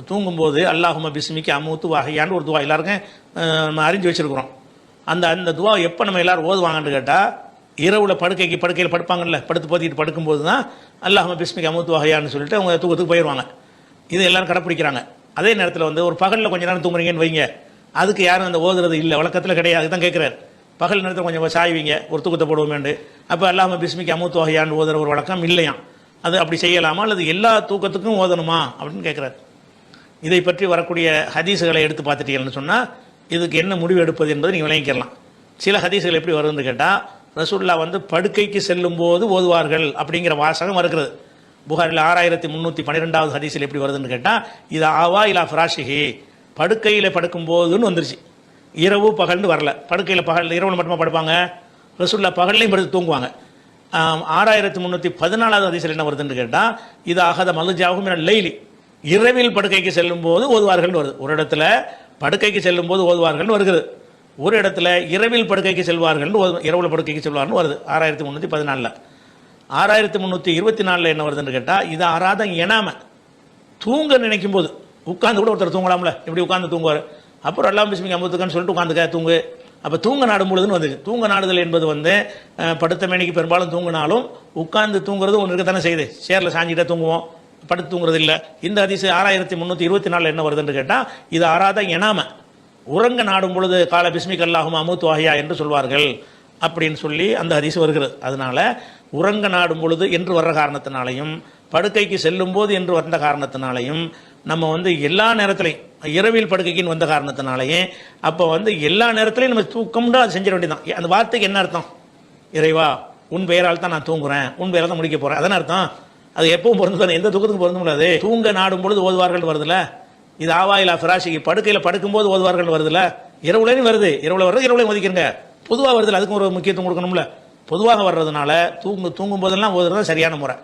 தூங்கும்போது அல்லாஹும்ம பிஸ்மிக்கு அமூத்து வஹையான்னு ஒரு துவா எல்லாருக்கும் நம்ம அறிஞ்சு வச்சுருக்குறோம். அந்த துவா எப்போ நம்ம எல்லோரும் ஓதுவாங்கன்னு கேட்டால், இரவில் படுக்கையில் படுப்பாங்கல்ல, படுத்து போத்திட்டு படுக்கும்போது தான் அல்லாஹும்ம பிஸ்மிக்கு அமூத்து வஹையான்னு சொல்லிட்டு அவங்க தூக்கத்துக்கு போயிடுவாங்க. இது எல்லோரும் கடைப்பிடிக்கிறாங்க. அதே நேரத்தில் வந்து ஒரு பகலில் கொஞ்சம் நேரம் தூங்குறீங்கன்னு வைங்க, அதுக்கு யாரும் அந்த ஓதுறது இல்லை, வழக்கத்தில் கிடையாது. தான் கேட்குறாரு, பகல் நேரத்தில் கொஞ்சம் சாய்வீங்க, ஒரு தூக்கத்தை போடுவோமேண்டு, அப்போ அல்லாஹும்ம பிஸ்மிக்கு அமூத்து வஹையான்னு ஓதுற ஒரு வழக்கம் இல்லையாம். அது அப்படி செய்யலாமா அல்லது எல்லா தூக்கத்துக்கும் ஓதணுமா அப்படின்னு கேட்குறாரு. இதை பற்றி வரக்கூடிய ஹதீஸுகளை எடுத்து பார்த்துட்டீங்கன்னு சொன்னால் இதுக்கு என்ன முடிவு எடுப்பது என்பதை நீங்கள் விளங்கிக்கலாம். சில ஹதீஸுகள் எப்படி வருதுன்னு கேட்டால், ரசூலுல்லாஹ் வந்து படுக்கைக்கு செல்லும் போது ஓதுவார்கள் அப்படிங்கிற வாசகம் இருக்கிறது. புகாரில் 6312வது ஹதீஸில் எப்படி வருதுன்னு கேட்டால், இது ஆவா இலா ஃபிராஷிஹி, படுக்கையில் படுக்கும்போதுன்னு வந்துருச்சு. இரவு பகல்னு வரல. படுக்கையில் பகல் இரவு மட்டுமா படுப்பாங்க, ரசூலுல்லாஹ் பகல்லையும் படுத்து தூங்குவாங்க. 6314வது ஹதீஸில் என்ன வருதுன்னு கேட்டால், இது அகத மலுஜாகும் என லைலி, இரவில் படுக்கைக்கு செல்லும் போது ஓதுவார்கள் வருது. ஒரு இடத்துல படுக்கைக்கு செல்லும் போது ஓதுவார்கள் வருகிறது, ஒரு இடத்துல இரவில் படுக்கைக்கு செல்வார்கள், இரவில் படுக்கைக்கு செல்வார்கள் வருது. 6314. 6324 என்ன வருதுன்னு கேட்டால், இது ஆறாத எனாம, தூங்க நினைக்கும் போது உட்காந்து கூட ஒருத்தர் தூங்கலாம்ல, இப்படி உட்காந்து தூங்குவார். அப்புறம் அல்லாஹ் பிஸ்மிக்கு அமுத்துக்கான்னு சொல்லிட்டு உட்காந்துக்க தூங்கு. அப்போ தூங்க நாடும் பொழுதுன்னு வந்துச்சு. தூங்க நாடுதல் என்பது வந்து படுத்த மேனிக்கு பெரும்பாலும் தூங்கினாலும் உட்கார்ந்து தூங்குறது ஒன்று இருக்கத்தானே செய்யுது. சேரில் சாஞ்சிட்டே தூங்குவோம், படுத்து தூங்குறது இல்லை. இந்த ஹதீஸ் 6324 என்ன வருதுன்னு கேட்டால், இது ஆறாத எனாம, உறங்க நாடும் பொழுது கால பிஸ்மிக் அல்லாஹும் அமூத்து வஹையா என்று சொல்வார்கள் அப்படின்னு சொல்லி அந்த ஹதீஸ் வருகிறது. அதனால உறங்க நாடும் பொழுது என்று வர்ற காரணத்தினாலையும், படுக்கைக்கு செல்லும் போது என்று வந்த காரணத்தினாலையும், நம்ம வந்து எல்லா நேரத்திலையும் இரவில் படுக்கைக்குன்னு வந்த காரணத்தினாலேயே அப்போ வந்து எல்லா நேரத்திலையும் நம்ம தூக்கம்னா அது செஞ்சிட வேண்டியதான். அந்த வார்த்தைக்கு என்ன அர்த்தம்? இறைவா உன் பெயரால் தான் நான் தூங்குறேன், உன் பெயரால் தான் முடிக்க போகிறேன், அதான அர்த்தம். அது எப்பவும் பொருந்து, எந்த தூக்கத்துக்கும் பொருந்த முடியாது. தூங்க நாடும் பொழுது ஓதுவார்கள் வருதுல, இது ஆவாயிலா ஃபிராஷிக்கு, படுக்கையில் படுக்கும்போது ஓதுவார்கள் வருதுல, இரவுலையும் வருது, இரவுல வருது, இரவுலையும் ஒதுக்கிறங்க, பொதுவாக வருதுல, அதுக்கும் ஒரு முக்கியத்துவம் கொடுக்கணும்ல. பொதுவாக வர்றதுனால தூங்கும் போதெல்லாம் ஓதுறது சரியான முறை.